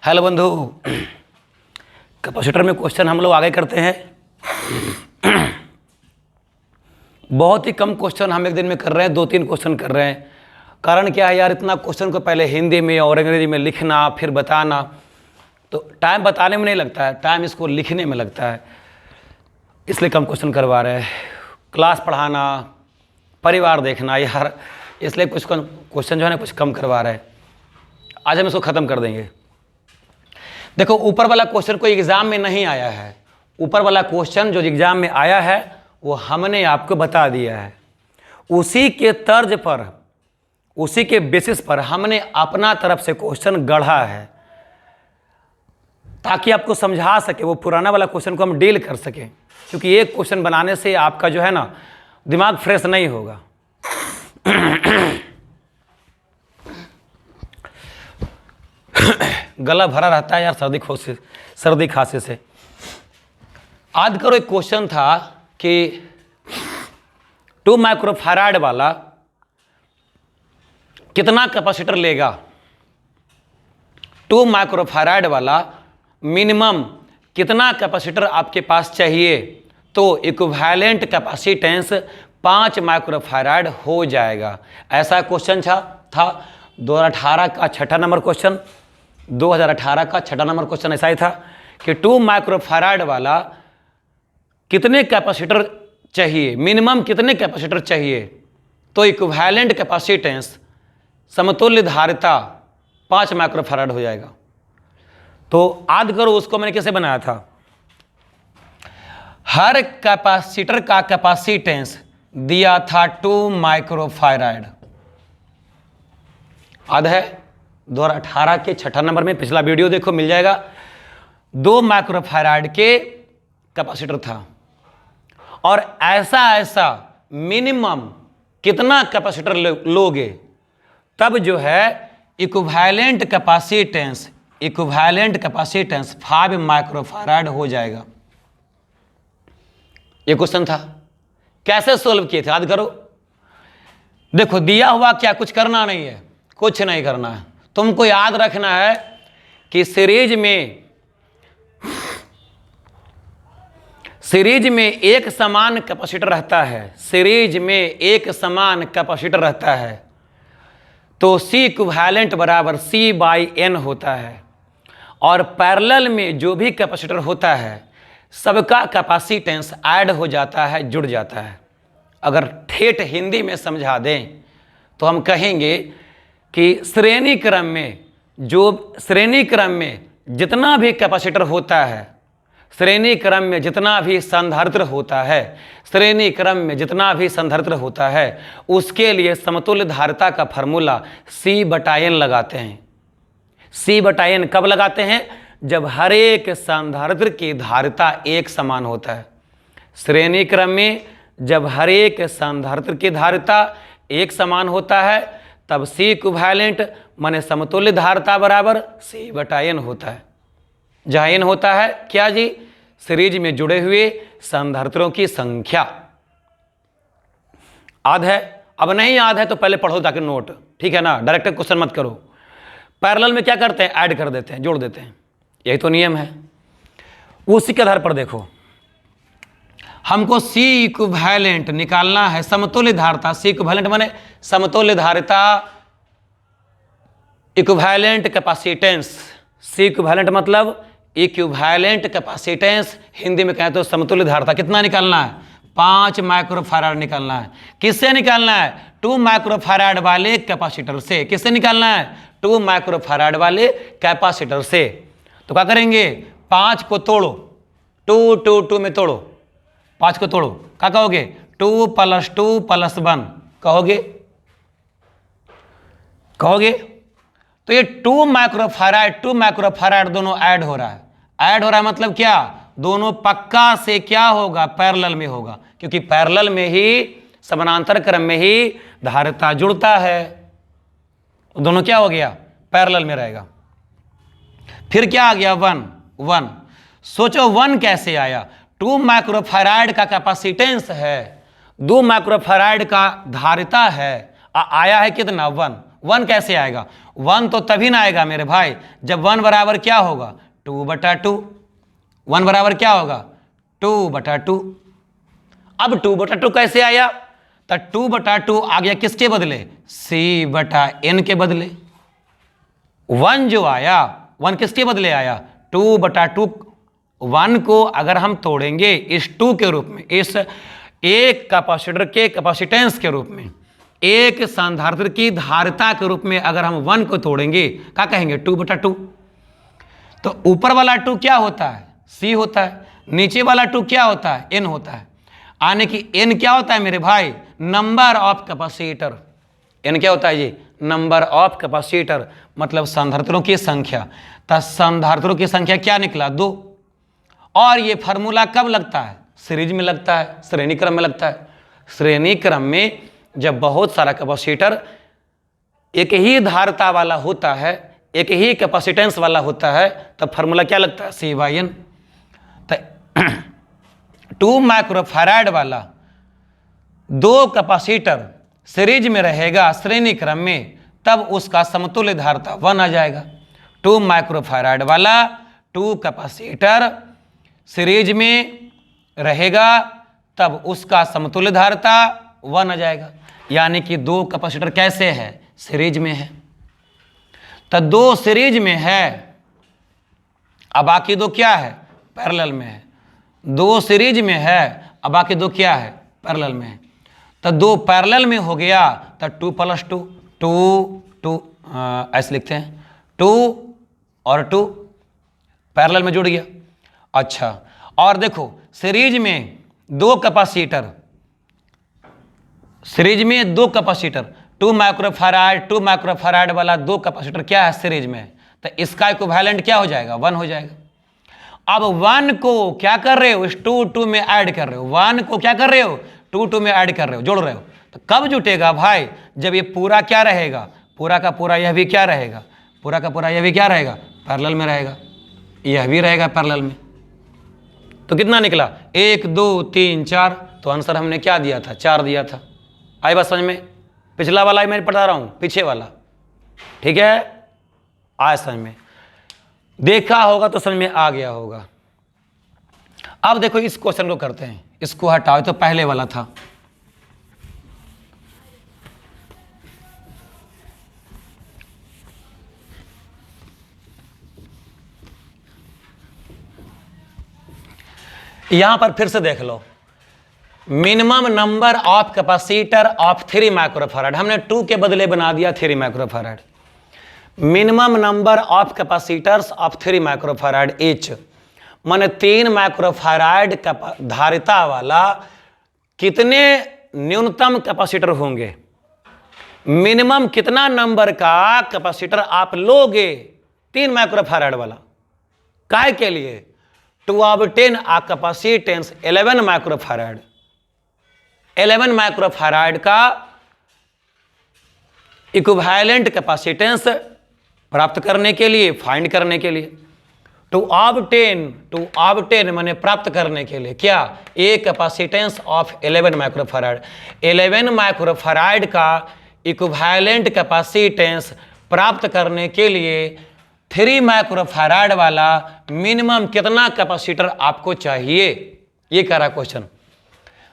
Hello बंधु, capacitor में question हम लोग आगे करते हैं। बहुत ही कम क्वेश्चन हम एक दिन में कर रहे हैं, 2-3 क्वेश्चन कर रहे हैं। कारण क्या है यार, इतना क्वेश्चन को पहले हिंदी में और अंग्रेजी में लिखना फिर बताना, तो टाइम बताने में नहीं लगता है, टाइम इसको लिखने में लगता है। इसलिए कम क्वेश्चन करवा रहे हैं। क्लास पढ़ाना, परिवार देखना यार, इसलिए कुछ क्वेश्चन जो है ना कुछ कम करवा रहे हैं। आज हम इसको ख़त्म कर देंगे। देखो, ऊपर वाला क्वेश्चन कोई एग्ज़ाम में नहीं आया है। ऊपर वाला क्वेश्चन जो एग्ज़ाम में आया है वो हमने आपको बता दिया है। उसी के तर्ज पर, उसी के बेसिस पर हमने अपना तरफ से क्वेश्चन गढ़ा है ताकि आपको समझा सके, वो पुराना वाला क्वेश्चन को हम डील कर सकें। क्योंकि एक क्वेश्चन बनाने से आपका जो है ना दिमाग फ्रेश नहीं होगा। गला भरा रहता है यार सर्दी खांसी से। आज करो एक क्वेश्चन था कि 2 माइक्रोफैराड वाला कितना कैपेसिटर लेगा। 2 माइक्रोफैराड वाला मिनिमम कितना कैपेसिटर आपके पास चाहिए तो इक्विवेलेंट कैपेसिटेंस 5 माइक्रोफैराड हो जाएगा। ऐसा क्वेश्चन था 2018 का 6ठा नंबर क्वेश्चन। 2018 का 6ठा नंबर क्वेश्चन ऐसा ही था कि 2 माइक्रोफैराड वाला कितने कैपेसिटर चाहिए, मिनिमम कितने कैपेसिटर चाहिए तो इक्विवेलेंट कैपेसिटेंस, समतुल्य धारिता 5 माइक्रोफैराड हो जाएगा। तो याद करो उसको मैंने कैसे बनाया था। हर कैपेसिटर का कैपेसिटेंस दिया था 2 माइक्रोफैराड। याद है 2018 के 6ठा नंबर में, पिछला वीडियो देखो मिल जाएगा। 2 माइक्रोफैराड के कैपेसिटर था और ऐसा मिनिमम कितना कैपेसिटर लोगे तब जो है इक्विवेलेंट कैपेसिटेंस 5 माइक्रोफैराड हो जाएगा। ये क्वेश्चन था। कैसे सोल्व किए थे याद करो। देखो दिया हुआ क्या, कुछ करना नहीं है, कुछ नहीं करना है। तुमको याद रखना है कि सीरीज में एक समान कैपेसिटर रहता है। सीरीज में एक समान कैपेसिटर रहता है तो C इक्विवेलेंट बराबर C/N होता है। और पैरेलल में जो भी कैपेसिटर होता है सबका कैपेसिटेंस ऐड हो जाता है, जुड़ जाता है। अगर ठेठ हिंदी में समझा दें तो हम कहेंगे कि श्रेणी क्रम में जितना भी कैपेसिटर होता है, श्रेणी क्रम में जितना भी संधारित्र होता है, उसके लिए समतुल्य धारिता का फॉर्मूला C/N लगाते हैं। C/N कब लगाते हैं? जब हर एक संधारित्र की धारिता एक समान होता है। श्रेणी क्रम में जब हर एक संधारित्र की धारिता एक समान होता है तब C इक्विवेलेंट माने समतुल्य धारिता बराबर C/N होता है। जहाँ N होता है क्या जी? सीरीज में जुड़े हुए संधारित्रों की संख्या। याद है? अब नहीं याद है तो पहले पढ़ो ताकि नोट, ठीक है ना। डायरेक्ट क्वेश्चन मत करो। पैरेलल में क्या करते हैं? ऐड कर देते हैं, जोड़ देते हैं। यही तो नियम है। उसी के आधार पर देखो, हमको C इक्विवेलेंट निकालना है, समतुल्य धारिता। C इक्विवेलेंट माने समतुल्य धारिता, इक्विवेलेंट कैपेसिटेंस। C इक्विवेलेंट मतलब इक्विवेलेंट कैपेसिटेंस, हिंदी में कहें तो समतुल्य धारिता। कितना निकालना है? 5 माइक्रोफैराड निकालना है। किससे निकालना है? 2 माइक्रोफैराड वाले कैपेसिटर से। किससे निकालना है? 2 माइक्रोफैराड वाले कैपेसिटर से। तो क्या करेंगे? 5 को तोड़ो, 2 में तोड़ो, 5 को तोड़ो, क्या कहोगे? 2 + 2 + 1 कहोगे। तो ये 2 माइक्रोफैराड दोनों ऐड हो रहा है। ऐड हो रहा है मतलब क्या? दोनों पक्का से क्या होगा? पैरेलल में होगा, क्योंकि पैरेलल में ही, समानांतर क्रम में ही धारिता जुड़ता है। दोनों क्या हो गया? पैरेलल में रहेगा। फिर क्या आ गया? 1। सोचो 1 कैसे आया? 2 माइक्रोफैराड का कैपेसिटेंस है, 2 माइक्रोफैराड का धारिता है, आया है कितना? 1। 1 कैसे आएगा? 1 तो तभी ना आएगा मेरे भाई जब 1 बराबर क्या होगा? 2/2। 1 बराबर क्या होगा? 2/2। अब 2/2 कैसे आया? तो 2/2 आ गया किसके बदले? C/n के बदले। 1 जो आया, 1 किसके बदले आया? 2/2। 1 को अगर हम तोड़ेंगे इस 2 के रूप में, इस एक कैपेसिटर के कैपेसिटेंस के रूप में, एक संधारित्र की धारिता के रूप में अगर हम 1 को तोड़ेंगे, क्या कहेंगे? 2/2। तो ऊपर वाला 2 क्या होता है? C होता है। नीचे वाला 2 क्या होता है? N होता है। यानी कि N क्या होता है मेरे भाई? Number of capacitor. N क्या होता है जी? नंबर ऑफ कैपेसिटर, मतलब संधारित्रों की संख्या। तो संधारित्रों की संख्या क्या निकला? 2। और ये फार्मूला कब लगता है? सीरीज में लगता है, श्रेणी क्रम में लगता है। श्रेणी क्रम में जब बहुत सारा कैपेसिटर एक ही धारिता वाला होता है, एक ही कैपेसिटेंस वाला होता है, तब फार्मूला क्या लगता है? C/n। तो 2 माइक्रोफैराड वाला 2 कैपेसिटर सीरीज में रहेगा श्रेणी क्रम में, तब उसका समतुल्य धारिता 1 आ जाएगा। 2 माइक्रोफैराड वाला 2 कैपेसिटर सीरीज में रहेगा, तब उसका समतुल्य धारिता 1 आ जाएगा। यानी कि 2 कैपेसिटर कैसे है? सीरीज में है। तो 2 सीरीज में है, अब बाकी 2 क्या है? पैरेलल में है। 2 सीरीज में है, अब बाकी 2 क्या है? पैरेलल में है। तो 2 पैरेलल में हो गया, तो 2 + 2, 2 ऐसे लिखते हैं, 2 और 2 पैरेलल में जुड़ गया। अच्छा, और देखो सीरीज में 2 कैपेसिटर, सीरीज में 2 कैपेसिटर 2 माइक्रोफैराड वाला 2 कैपेसिटर क्या है? सीरीज में। तो इसका इक्विवेलेंट क्या हो जाएगा? 1 हो जाएगा। अब 1 को क्या कर रहे हो? इस 2 में ऐड कर रहे हो। 1 को क्या कर रहे हो? 2 में ऐड कर रहे हो, जोड़ रहे हो। तो कब जुटेगा भाई? जब ये पूरा क्या रहेगा? पूरा का पूरा यह भी क्या रहेगा? पूरा का पूरा यह भी क्या रहेगा? पैरेलल में रहेगा। यह भी रहेगा पैरेलल में। तो कितना निकला? 1 2 3 4। तो आंसर हमने क्या दिया था? 4 दिया था। आई बात समझ में? पिछला वाला ही मैं बता रहा हूं, पीछे वाला, ठीक है? आया समझ में? देखा होगा तो समझ में आ गया होगा। अब देखो इस क्वेश्चन को करते हैं, इसको हटाओ, तो पहले वाला था। यहां पर फिर से देख लो, minimum number of capacitor of 3 microfarad, हमने 2 के बदले बना दिया 3 microfarad. Minimum number of capacitors of 3 microfarad each, माने 3 माइक्रोफैराड धारिता वाला कितने न्यूनतम कैपेसिटर होंगे? मिनिमम कितना नंबर का कैपेसिटर आप लोगे 3 माइक्रोफैराड वाला? काय के लिए? To obtain a capacitance 11 microfarad. 11 microfarad का इक्विवेलेंट कैपेसिटेंस प्राप्त करने के लिए, फाइंड करने के लिए, टू ऑब्टेन माने प्राप्त करने के लिए क्या? ए कैपेसिटेंस ऑफ 11 माइक्रोफैराड। 11 माइक्रोफैराड का इक्विवेलेंट कैपेसिटेंस प्राप्त करने के लिए 3 माइक्रोफैराड वाला मिनिमम कितना कैपेसिटर आपको चाहिए? ये कह रहा क्वेश्चन।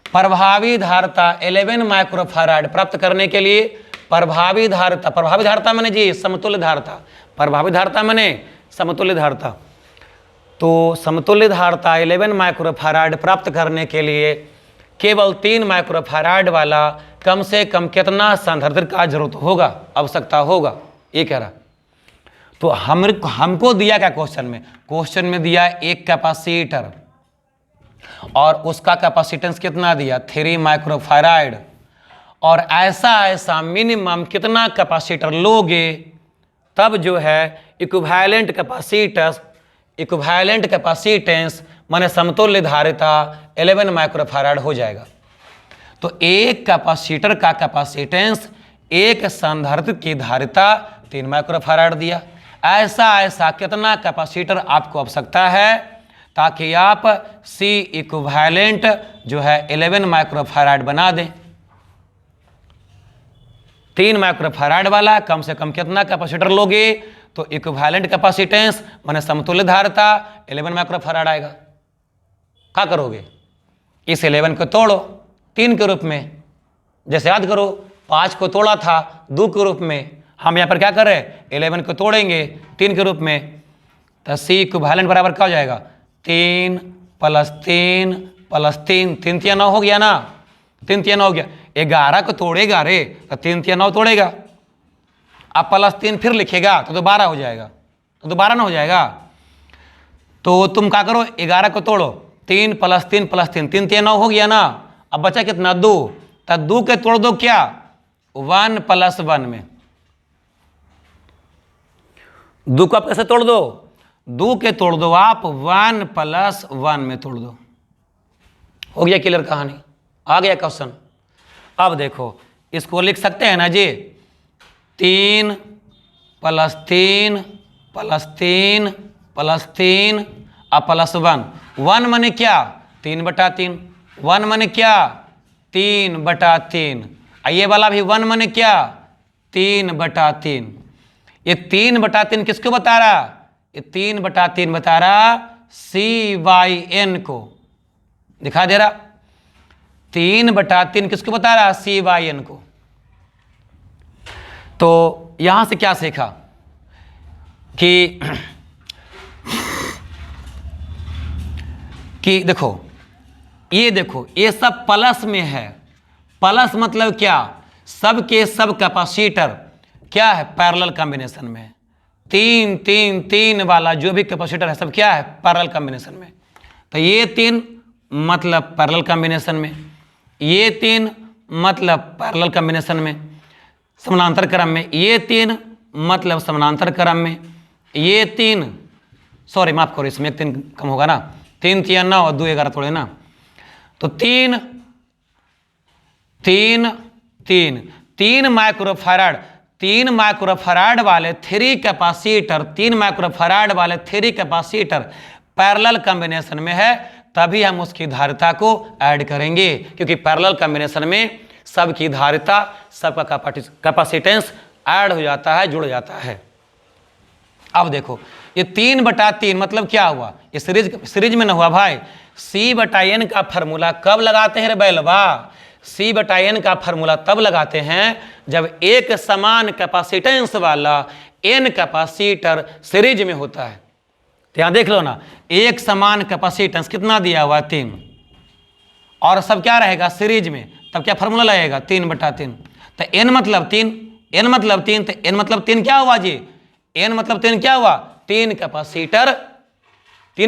प्रभावी धारिता 11 माइक्रोफैराड प्राप्त करने के लिए प्रभावी धारिता माने जी समतुल्य धारिता, प्रभावी धारिता माने समतुल्य धारिता। तो समतुल्य धारिता 11 माइक्रोफैराड प्राप्त करने के लिए केवल 3 माइक्रोफैराड वाला कम से कम कितना संधारित्र का जरूरत होगा, आवश्यकता होगा, ये कह रहा। तो हमको दिया क्या क्वेश्चन में? क्वेश्चन में दिया एक कैपेसिटर और उसका कैपेसिटेंस कितना दिया? 3 माइक्रोफैराड। और ऐसा मिनिमम कितना कैपेसिटर लोगे तब जो है इक्विवेलेंट कैपेसिटेंस माने समतुल्य धारिता 11 माइक्रोफैराड हो जाएगा। तो एक कैपेसिटर का कैपेसिटेंस, एक संधारित्र की धारिता 3 माइक्रोफैराड दिया। ऐसा कितना कैपेसिटर आपको आवश्यकता है ताकि आप C इक्विवेलेंट जो है 11 माइक्रोफैराड बना दें। 3 माइक्रोफैराड वाला कम से कम कितना कैपेसिटर लोगे, तो इक्विवेलेंट कैपेसिटेंस माने समतुल्य धारिता 11 माइक्रोफैराड आएगा। क्या करोगे, इस 11 को तोड़ो 3 के रूप में, जैसे याद करो 5 को तोड़ा था 2 के रूप में, हम यहाँ पर क्या कर रहे हैं 11 को तोड़ेंगे 3 के रूप में, तो सी इक्विवेलेंट बराबर क्या हो जाएगा 3 + 3 + 3, 3 × 9 हो गया ना, 3 × 9 हो गया। 11 को तोड़ेगा रे तो 3 × 9 तोड़ेगा, अब +3 फिर लिखेगा तो 12 हो जाएगा, तो 12 ना हो जाएगा। तो तुम क्या करो 11 को तोड़ो 3 + 3 + 3, 3 × 9 हो गया ना, अब बचा कितना 2, तो 2 के तोड़ दो क्या 1 + 1 में, 2 को आप कैसे तोड़ दो, 2 के तोड़ दो आप 1 + 1 में तोड़ दो, हो गया क्लियर कहानी, आ गया क्वेश्चन। अब देखो इसको लिख सकते हैं ना जी 3 + 3 + 3 + 3 और +1, 1 माने क्या 3/3, 1 माने क्या 3/3, ये वाला भी 1 माने क्या 3/3। ये 3/3 किसको बता रहा, ये 3/3 बता रहा CYN को, दिखा दे रहा 3/3 किसको बता रहा CYN को। तो यहां से क्या सीखा कि देखो ये सब प्लस में है, प्लस मतलब क्या, सब के सब कैपेसिटर क्या है पैरेलल कॉम्बिनेशन में, 3 3 3 वाला जो भी कैपेसिटर है सब क्या है पैरेलल कॉम्बिनेशन में। तो ये 3 मतलब पैरेलल कॉम्बिनेशन में, ये 3 मतलब पैरेलल कॉम्बिनेशन में समानांतर क्रम में, ये 3 मतलब समानांतर क्रम में, ये 3 सॉरी माफ करो इसमें 3 कम होगा ना, 3 × 9 और 2 = 11 थोड़े ना, तो 3 3 3 3 माइक्रोफैराड, 3 माइक्रोफैराड वाले 3 कैपेसिटर, 3 माइक्रोफैराड वाले 3 कैपेसिटर पैरेलल कॉम्बिनेशन में है, तभी हम उसकी धारिता को ऐड करेंगे, क्योंकि पैरेलल कॉम्बिनेशन में सबकी धारिता सबका कैपेसिटेंस ऐड हो जाता है, जुड़ जाता है। अब देखो ये 3/3 मतलब क्या हुआ, ये सीरीज में ना हुआ भाई, C/N का फार्मूला कब लगाते हैं रे बैलवा, C/N का फार्मूला तब लगाते हैं जब एक समान कैपेसिटेंस वाला n कैपेसिटर सीरीज में होता है। तो यहां देख लो ना, एक समान कैपेसिटेंस कितना दिया हुआ 3 और सब क्या रहेगा सीरीज में, तब क्या फार्मूला लगेगा 3/3। तो n मतलब 3, n मतलब 3, तो n मतलब 3 क्या हुआ जी, n मतलब 3 क्या हुआ 3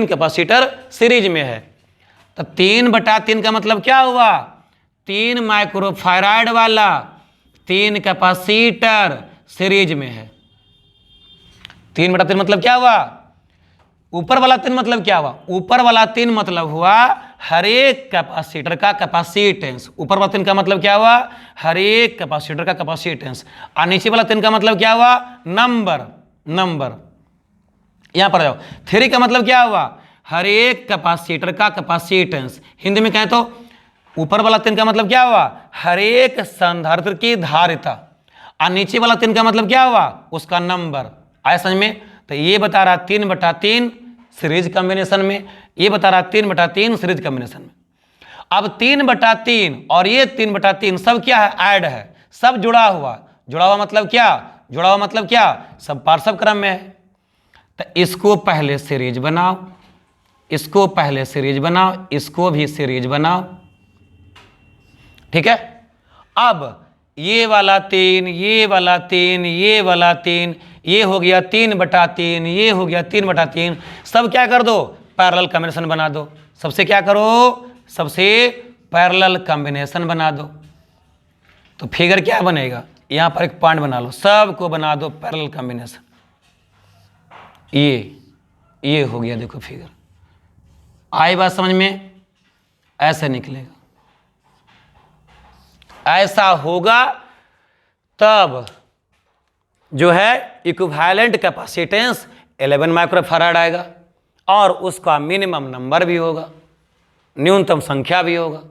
कैपेसिटर सीरीज में है। तो 3/3 का मतलब क्या हुआ 3 माइक्रोफैराड वाला 3 कैपेसिटर सीरीज में है। 3/3 मतलब क्या हुआ, ऊपर वाला 3 मतलब क्या हुआ, ऊपर वाला 3 मतलब हुआ हर एक कैपेसिटर का कैपेसिटेंस, ऊपर वाला 3 का मतलब क्या हुआ हर एक कैपेसिटर का कैपेसिटेंस, और नीचे वाला 3 का मतलब क्या हुआ नंबर। यहां पर जाओ 3 का मतलब क्या हुआ हर एक कैपेसिटर का कैपेसिटेंस, हिंदी में कहें तो ऊपर वाला 3 का मतलब क्या हुआ हर एक संधारित्र की धारिता, और नीचे वाला 3 का मतलब क्या हुआ उसका नंबर। आया समझ में। तो ये बता रहा 3/3 सीरीज कॉम्बिनेशन में, ये बता रहा 3/3 सीरीज कॉम्बिनेशन में। अब 3/3 और ये 3/3 सब क्या है ऐड है, सब जुड़ा हुआ मतलब क्या, जुड़ा हुआ मतलब क्या, सब पार्श्व क्रम में है। तो इसको पहले सीरीज बनाओ, इसको पहले सीरीज बनाओ, इसको भी सीरीज बनाओ, ठीक है। अब ये वाला 3, ये वाला 3, ये वाला 3, ये हो गया 3/3, ये हो गया 3/3, सब क्या कर दो पैरेलल कॉम्बिनेशन बना दो। सबसे क्या करो, सबसे पैरेलल कॉम्बिनेशन बना दो। तो फिगर क्या बनेगा, यहां पर एक पॉइंट बना लो, सबको बना दो पैरेलल कॉम्बिनेशन। ये हो गया, देखो फिगर आई बात समझ में, ऐसे निकलेगा, ऐसा होगा तब जो है इक्विवेलेंट कैपेसिटेंस 11 माइक्रोफैराड आएगा और उसका मिनिमम नंबर भी होगा, न्यूनतम संख्या भी होगा।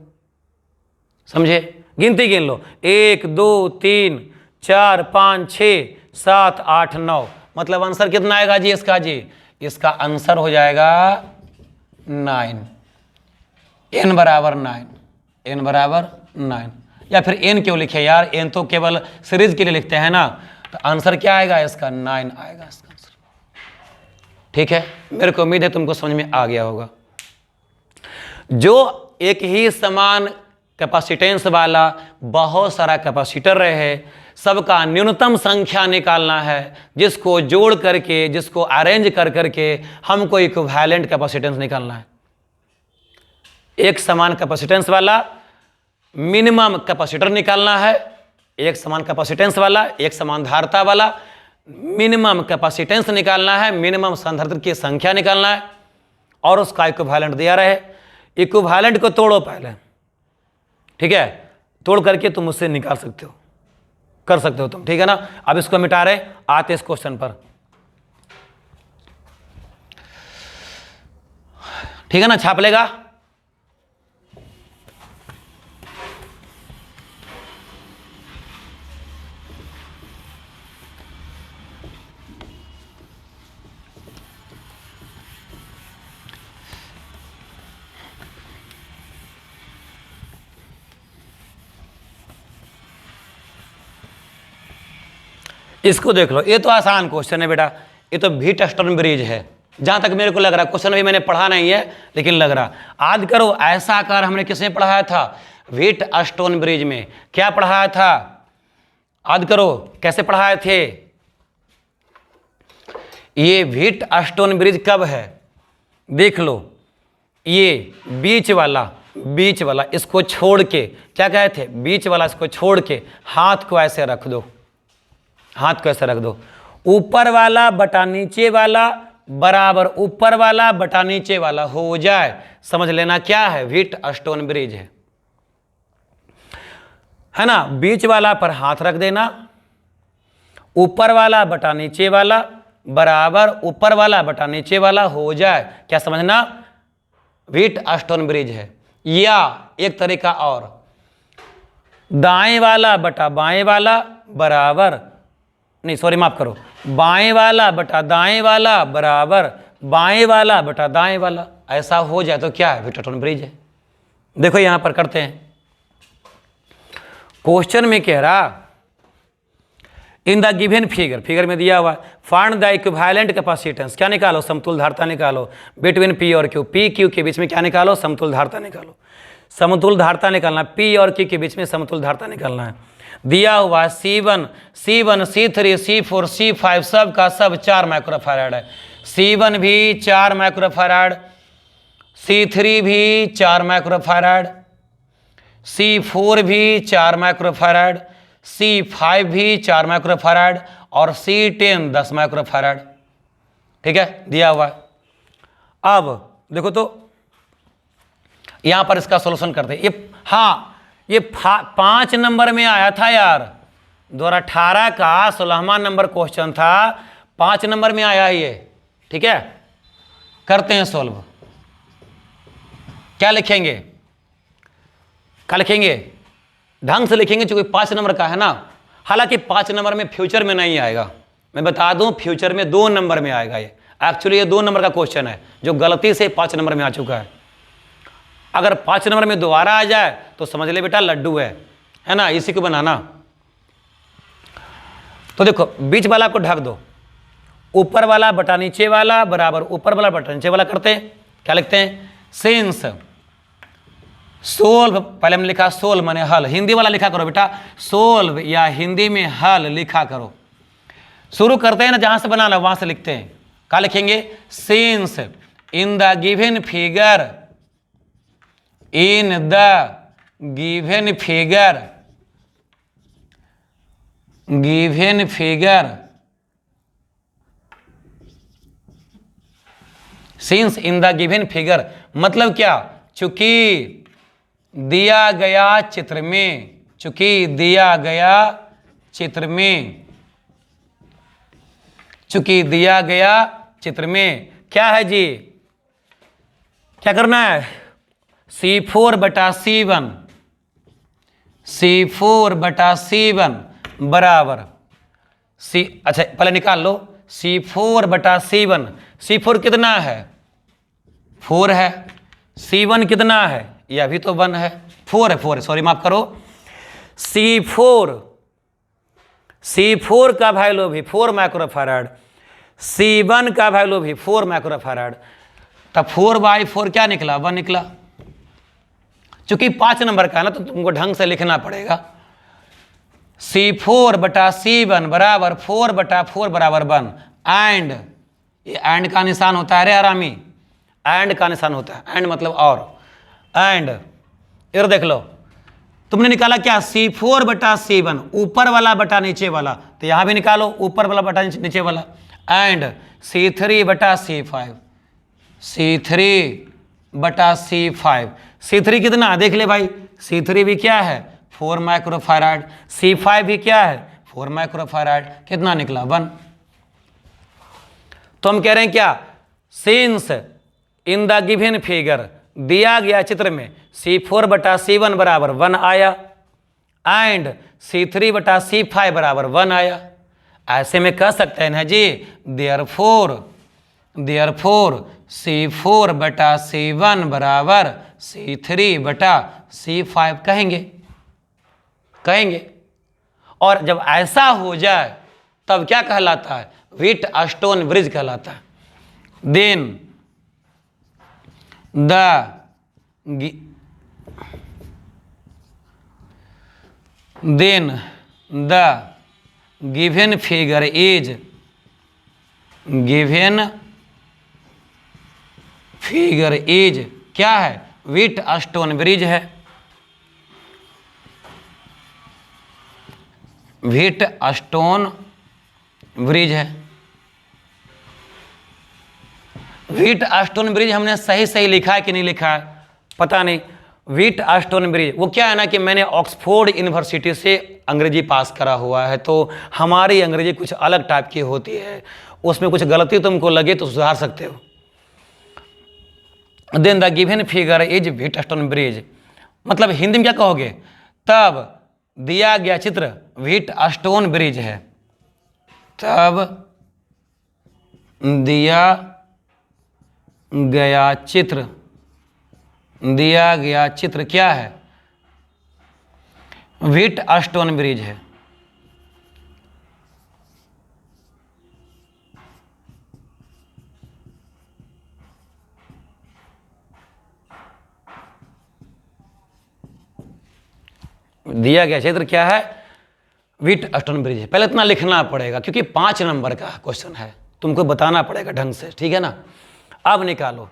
समझे, गिनती गिन लो 1 2 3 4 5 6 7 8 9, मतलब आंसर कितना आएगा जी इसका? जी इसका आंसर हो जाएगा 9, n बराबर 9, n बराबर 9। या फिर n क्यों लिखे यार, n तो केवल सीरीज के लिए लिखते हैं ना, तो आंसर क्या आएगा इसका? 9 आएगा इसका आंसर। ठीक है, मेरे को उम्मीद है तुमको समझ में आ गया होगा। जो एक ही समान कैपेसिटेंस वाला बहुत सारा कैपेसिटर रहे, सबका न्यूनतम संख्या निकालना है, जिसको जोड़ करके, जिसको अरेंज कर करके हमको इक्विवेलेंट कैपेसिटेंस निकालना है। एक समान कैपेसिटेंस वाला मिनिमम कैपेसिटर निकालना है, एक समान कैपेसिटेंस वाला, एक समान धारता वाला मिनिमम कैपेसिटेंस निकालना है, मिनिमम संधारित्र की संख्या निकालना है, और उसका इक्विवेलेंट दिया रहे। इक्विवेलेंट को तोड़ो पहले, ठीक है, तोड़ करके तुम उससे निकाल सकते हो, कर सकते हो तुम, ठीक है ना। अब इसको मिटा रहे, आते इस क्वेश्चन पर, ठीक है ना, छाप लेगा। इसको देख लो, ये तो आसान क्वेश्चन है बेटा, ये तो व्हीटस्टोन ब्रिज है, जहां तक मेरे को लग रहा है। क्वेश्चन भी मैंने पढ़ा नहीं है, लेकिन लग रहा। आज करो, ऐसा आकार हमने किसमें पढ़ाया था? व्हीटस्टोन ब्रिज में। क्या पढ़ाया था? आज करो, कैसे पढ़ाए थे? ये व्हीटस्टोन ब्रिज कब है देख लो, ये बीच वाला इसको छोड़ के, क्या कहे थे? बीच वाला इसको छोड़ के हाथ को ऐसे रख दो, हाथ को ऐसे रख दो, ऊपर वाला बटा नीचे वाला बराबर ऊपर वाला बटा नीचे वाला हो जाए, समझ लेना क्या है? व्हीटस्टोन ब्रिज है ना। बीच वाला पर हाथ रख देना, ऊपर वाला बटा नीचे वाला बराबर ऊपर वाला बटा नीचे वाला हो जाए, क्या समझना? व्हीटस्टोन ब्रिज है। या एक तरीका और, दाएं वाला बटा बाएं वाला बराबर, नहीं सॉरी माफ करो, बाएं वाला बटा दाएं वाला बराबर बाएं वाला बटा दाएं वाला, ऐसा हो जाए तो क्या है? व्हीटस्टोन ब्रिज है। देखो यहां पर करते हैं, क्वेश्चन में कह रहा इन द गिवन फिगर में दिया हुआ, फाइंड द इक्विवेलेंट कैपेसिटेंस, क्या निकालो? समतुल धारता निकालो, बिटवीन पी और क्यू, पी क्यू के बीच में क्या निकालो? समतुल धारता निकालो। समतुल धारता निकालना, पी और क्यू के बीच में समतुल धारता निकालना है। दिया हुआ C1, C3, C4, C5 सब का सब 4 माइक्रोफैराड है। C1 भी 4 माइक्रोफैराड, C3 भी 4 माइक्रोफैराड, C4 भी 4 माइक्रोफैराड, C5 भी 4 माइक्रोफैराड और C10 10 माइक्रोफैराड, ठीक है, दिया हुआ है। अब देखो तो यहां पर इसका सॉल्यूशन करते हैं। ये 5 नंबर में आया था यार, 2018 का 16वां नंबर क्वेश्चन था, 5 नंबर में आया है ये, ठीक है। करते हैं सॉल्व। क्या लिखेंगे? क्या लिखेंगे? ढंग से लिखेंगे, क्योंकि 5 नंबर का है ना। हालांकि 5 नंबर में फ्यूचर में नहीं आएगा, मैं बता दूं, फ्यूचर में 2 नंबर में आएगा ये। एक्चुअली ये 2 नंबर का क्वेश्चन है, जो गलती से 5 नंबर में आ चुका है। अगर 5 नंबर में दोबारा आ जाए तो समझ ले बेटा लड्डू है ना, इसी को बनाना। तो देखो, बीच वाला को ढक दो, ऊपर वाला बटा नीचे वाला बराबर ऊपर वाला बटा नीचे वाला करते हैं। क्या लिखते हैं? सिंस सोल्व, पहले हमने लिखा सोल्व माने हल, हिंदी वाला लिखा करो बेटा, सोल्व या हिंदी में हल लिखा करो। शुरू करते हैं ना, जहां से बनाना वहां से लिखते हैं। क्या लिखेंगे? Since in the given figure, in the given figure, given figure, since in the given figure मतलब क्या? चूंकि दिया गया चित्र में, चूंकि दिया गया चित्र में, चूंकि दिया गया चित्र में क्या है जी? क्या करना है? C4 बटा C1, C4 बटा C1 बराबर सी, अच्छा पहले निकाल लो, C4 बटा C1। C4 कितना है? 4 है। C1 कितना है? यह भी तो 1 है। 4 है, 4 है, सॉरी माफ करो। C4 का वैल्यू भी 4 माइक्रोफैराड, C1 का वैल्यू भी 4 माइक्रोफैराड, तब 4/4 क्या निकला? 1 निकला। चूंकि 5 नंबर का है ना तो तुमको ढंग से लिखना पड़ेगा। C4 बटा C1 बराबर 4 बटा 4 बराबर 1। एंड, ये एंड का निशान होता है रे आरामी, एंड का निशान होता है, एंड मतलब और। एंड इधर देख लो, तुमने निकाला क्या? C4 बटा C1, ऊपर वाला बटा नीचे वाला, तो यहां भी निकालो ऊपर वाला बटा नीचे वाला। एंड C3 बटा C5, C3 बटा C5। C3 कितना देख ले भाई, C3 भी क्या है? 4 माइक्रोफैराड। C5 भी क्या है? 4 माइक्रोफैराड। कितना निकला? 1। तो हम कह रहे हैं क्या? Since in the given figure, दिया गया चित्र में C4 बटा C1 बराबर 1 आया एंड C3 बटा C5 बराबर 1 आया। ऐसे में कह सकते हैं ना जी, देयरफॉर C4 बटा C1 बराबर C3 बटा C5 कहेंगे। और जब ऐसा हो जाए तब क्या कहलाता है? व्हीट स्टोन ब्रिज कहलाता है। Then the given figure is क्या है? व्हीट स्टोन ब्रिज है। व्हीट स्टोन ब्रिज है। व्हीट स्टोन ब्रिज हमने सही लिखा है कि नहीं लिखा है पता नहीं। व्हीट स्टोन ब्रिज वो क्या है ना कि मैंने ऑक्सफोर्ड यूनिवर्सिटी से अंग्रेजी पास करा हुआ है, तो हमारी अंग्रेजी कुछ अलग टाइप की होती है, उसमें कुछ गलती तुमको लगे तो सुधार सकते हो। Then the given figure is Wheatstone bridge, मतलब हिंदी में क्या कहोगे? तब दिया गया चित्र व्हीट स्टोन ब्रिज है। तब दिया गया चित्र क्या है? व्हीट स्टोन ब्रिज है। दिया गया क्षेत्र क्या है? व्हीट स्टोन ब्रिज है। पहले इतना लिखना पड़ेगा क्योंकि 5 नंबर का क्वेश्चन है, तुमको बताना पड़ेगा ढंग से, ठीक है ना। अब निकालो।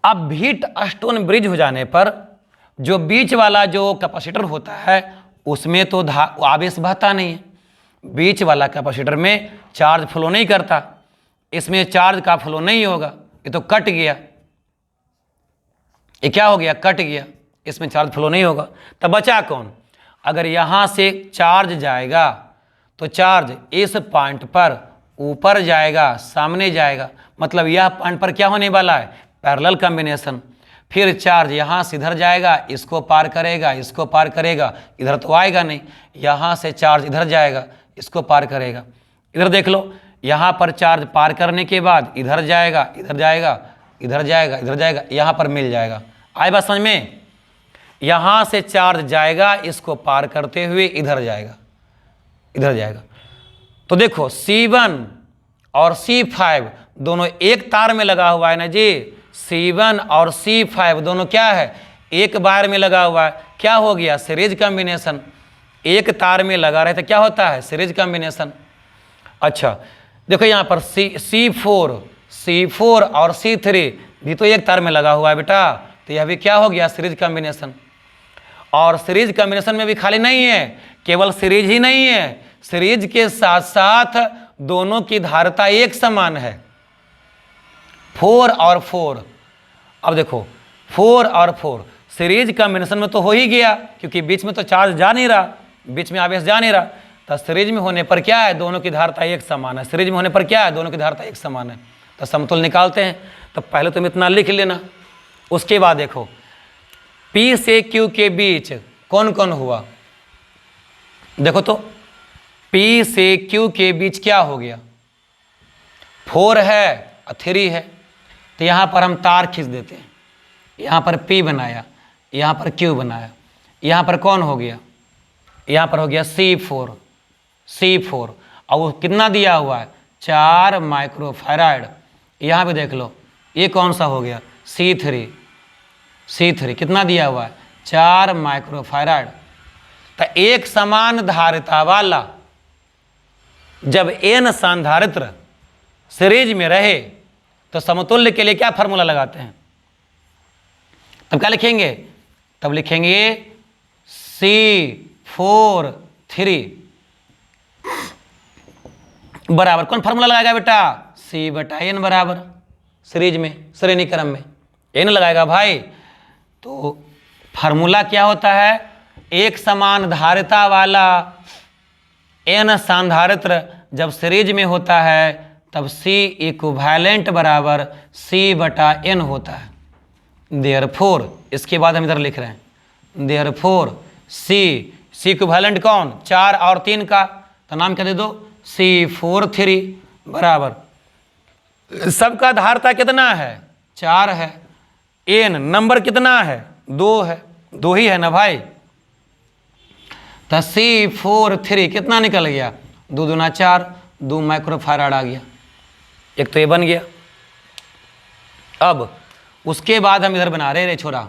अब व्हीट स्टोन ब्रिज हो जाने पर जो बीच वाला जो कैपेसिटर होता है उसमें तो आवेश बहता नहीं है, बीच वाला कैपेसिटर में चार्ज फ्लो नहीं करता, इसमें चार्ज का फ्लो नहीं होगा, ये तो कट गया। ये क्या हो गया? कट गया, इसमें चार्ज फ्लो नहीं होगा। तब बचा कौन? अगर यहाँ से चार्ज जाएगा तो चार्ज इस पॉइंट पर ऊपर जाएगा, सामने जाएगा, मतलब यह पॉइंट पर क्या होने वाला है? Parallel combination. फिर चार्ज यहाँ से इधर जाएगा, इसको पार करेगा, इसको पार करेगा, इधर तो आएगा नहीं, यहाँ से चार्ज इधर जाएगा, इसको पार करेगा। इधर देख लो, यहाँ पर चार्ज पार करने के बाद इधर जाएगा, इधर जाएगा, इधर जाएगा, इधर जाएगा, यहाँ पर मिल जाएगा। आए बात समझ में? यहाँ से चार्ज जाएगा, इसको पार करते हुए इधर जाएगा, इधर जाएगा। तो देखो C1 और C5 दोनों एक तार में लगा हुआ है ना जी। C1 और C5 दोनों क्या है? एक बार में लगा हुआ है। क्या हो गया? Series combination. एक तार में लगा रहे तो क्या होता है? Series combination. अच्छा देखो यहाँ पर C4 और C3 भी तो एक तार में लगा हुआ है बेटा, तो यह भी क्या हो गया? Series combination. और सीरीज कॉम्बिनेशन में भी खाली नहीं है, केवल सीरीज ही नहीं है, सीरीज के साथ साथ दोनों की धारिता एक समान है, 4 और 4। अब देखो 4 और 4 सीरीज कॉम्बिनेशन में तो हो ही गया क्योंकि बीच में तो चार्ज जा नहीं रहा, बीच में आवेश जा नहीं रहा। तो सीरीज में होने पर क्या है? दोनों की धारिता एक समान है। सीरीज में होने पर क्या है? दोनों की धारिता एक समान है। तो समतुल्य निकालते हैं। तो पहले तुम इतना लिख लेना, उसके बाद देखो P से Q के बीच कौन कौन हुआ? देखो तो P से Q के बीच क्या हो गया, 4 है और 3 है, तो यहाँ पर हम तार खींच देते हैं। यहाँ पर P बनाया, यहाँ पर Q बनाया, यहाँ पर कौन हो गया, यहाँ पर हो गया C4 और वो कितना दिया हुआ है 4 माइक्रोफैराड। यहाँ पे देख लो ये कौन सा हो गया C3 कितना दिया हुआ है 4 माइक्रोफैराड। तो एक समान धारिता वाला जब n संधारित्र सीरीज में रहे तो समतुल्य के लिए क्या फार्मूला लगाते हैं, तब क्या लिखेंगे, तब लिखेंगे C4 बराबर कौन फार्मूला लगाएगा बेटा, C/N बराबर सीरीज में श्रेणी क्रम में n लगाएगा भाई। तो फार्मूला क्या होता है, एक समान धारिता वाला n संधारित्र जब सीरीज में होता है तब C इक्विवेलेंट बराबर C/N होता है। देयरफॉर इसके बाद हम इधर लिख रहे हैं देयरफॉर C इक्विवेलेंट कौन 4 और 3 का, तो नाम क्या दे दो C4 बराबर सबका धारिता कितना है 4 है, n नंबर कितना है 2 है, 2 ही है ना भाई। तो C4 कितना निकल गया 2 दूना 4, 2 माइक्रोफैराड आ गया, एक तो ये बन गया। अब उसके बाद हम इधर बना रहे छोरा,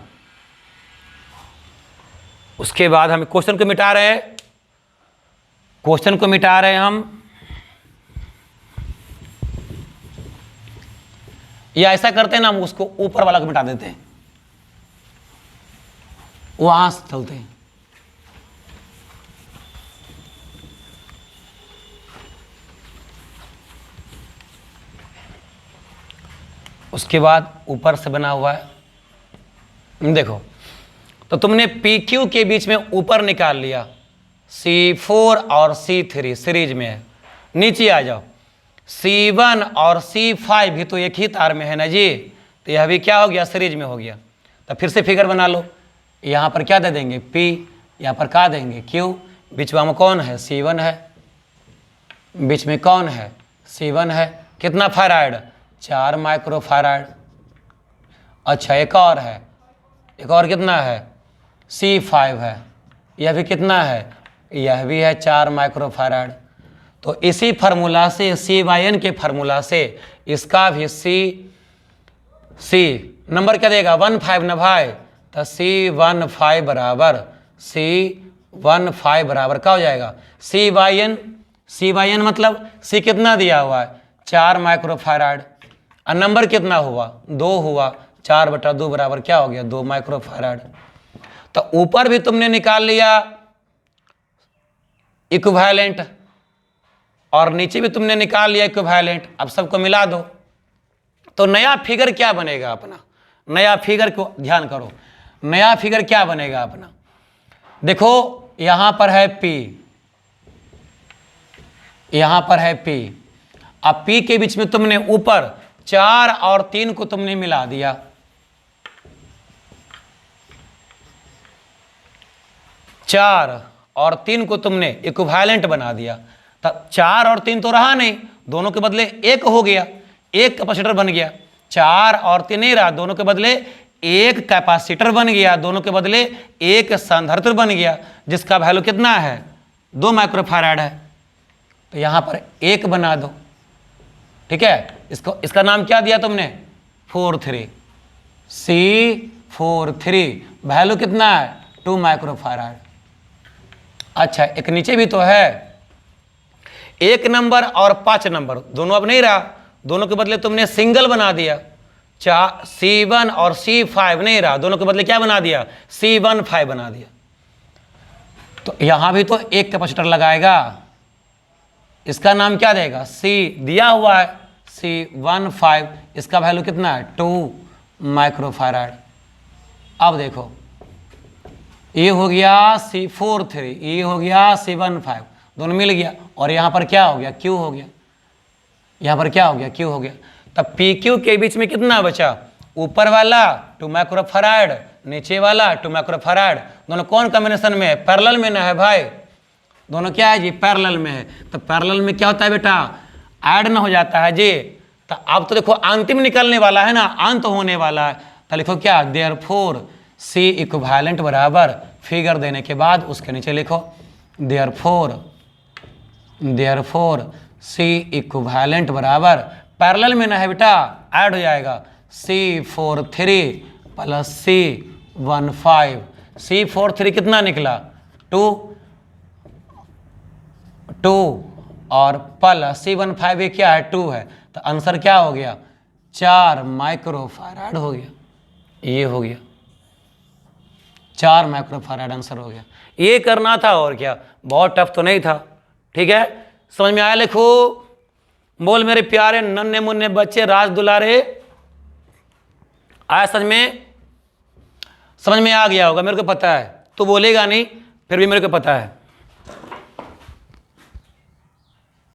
उसके बाद हम क्वेश्चन को मिटा रहे हैं, हम या ऐसा करते हैं ना, हम उसको ऊपर वाला को मिटा देते हैं, वहां से चलते हैं। उसके बाद ऊपर से बना हुआ है, देखो तो तुमने PQ के बीच में ऊपर निकाल लिया, C4 और C3 सीरीज में है। नीचे आ जाओ, C1 और C5 भी तो एक ही तार में है ना जी, तो यह भी क्या हो गया सीरीज में हो गया। तो फिर से फिगर बना लो, यहाँ पर क्या दे देंगे P, यहाँ पर क्या देंगे Q, बीच में कौन है C1 है, बीच में कौन है C1 है, कितना फैराड 4 माइक्रोफैराड। अच्छा एक और है, एक और कितना है C5 है, यह भी कितना है, यह भी है 4 माइक्रोफैराड। तो इसी फार्मूला से C/N के फार्मूला से इसका भी C नंबर क्या देगा 15 ना भाई, तो C15 बराबर क्या हो जाएगा C/N मतलब C कितना दिया हुआ है 4 माइक्रोफैराड और नंबर कितना हुआ 2 हुआ, 4/2 बराबर क्या हो गया 2 माइक्रोफैराड। तो ऊपर भी तुमने निकाल लिया इक्विवेलेंट और नीचे भी तुमने निकाल लिया इक्विवेलेंट। अब सबको मिला दो तो नया फिगर क्या बनेगा अपना, नया फिगर को ध्यान करो, नया फिगर क्या बनेगा अपना। देखो यहां पर है P, यहां पर है P, अब P के बीच में तुमने ऊपर 4 और 3 को तुमने मिला दिया, 4 और 3 को तुमने इक्विवेलेंट बना दिया। तब 4 और 3 तो रहा नहीं, दोनों के बदले 1 हो गया, 1 कैपेसिटर बन गया। 4 और 3 नहीं रहा, दोनों के बदले 1 कैपेसिटर बन गया, दोनों के बदले 1 संधारित्र बन गया, जिसका वैल्यू कितना है 2 माइक्रोफैराड है। तो यहां पर 1 बना दो, ठीक है। इसका नाम क्या दिया तुमने 43 C43, वैल्यू कितना है 2 माइक्रोफैराड। अच्छा एक नीचे भी तो है 1 नंबर और 5 नंबर, दोनों अब नहीं रहा, दोनों के बदले तुमने सिंगल बना दिया। C1 और C5 नहीं रहा, दोनों के बदले क्या बना दिया C15 बना दिया। तो यहां भी तो 1 कैपेसिटर लगाएगा, इसका नाम क्या देगा C दिया हुआ है C15, इसका वैल्यू कितना है 2 माइक्रोफैराड। अब देखो ये हो गया C43, ये हो गया C15, दोनों मिल गया और यहाँ पर क्या हो गया Q हो गया, यहाँ पर क्या हो गया Q हो गया। तब PQ के बीच में कितना बचा, ऊपर वाला 2 माइक्रोफैराड, नीचे वाला 2 माइक्रोफैराड, दोनों कौन कॉम्बिनेशन में है पैरेलल में ना है भाई। दोनों क्या है जी, पैरेलल में है। तो पैरेलल में क्या होता है बेटा, ऐड ना हो जाता है जी। तो अब तो देखो अंतिम निकलने वाला है ना, अंत होने वाला है। तो लिखो क्या, देयरफॉर सी इक्विवेलेंट बराबर, फिगर देने के बाद उसके नीचे लिखो देयरफॉर सी इक्विवेलेंट बराबर, पैरेलल में ना है बेटा, ऐड हो जाएगा C43 प्लस C15। C43 कितना निकला, 2 और प्लस C15 ये क्या है, 2 है। तो आंसर क्या हो गया, 4 माइक्रोफैराड हो गया। ये हो गया 4 माइक्रोफैराड आंसर हो गया। ये करना था और क्या, बहुत टफ तो नहीं था। ठीक है, समझ में आया? लिखो, बोल मेरे प्यारे नन्हे मुन्ने बच्चे राज दुलारे, आया समझ में आ गया होगा, मेरे को पता है। तू बोलेगा नहीं, फिर भी मेरे को पता है।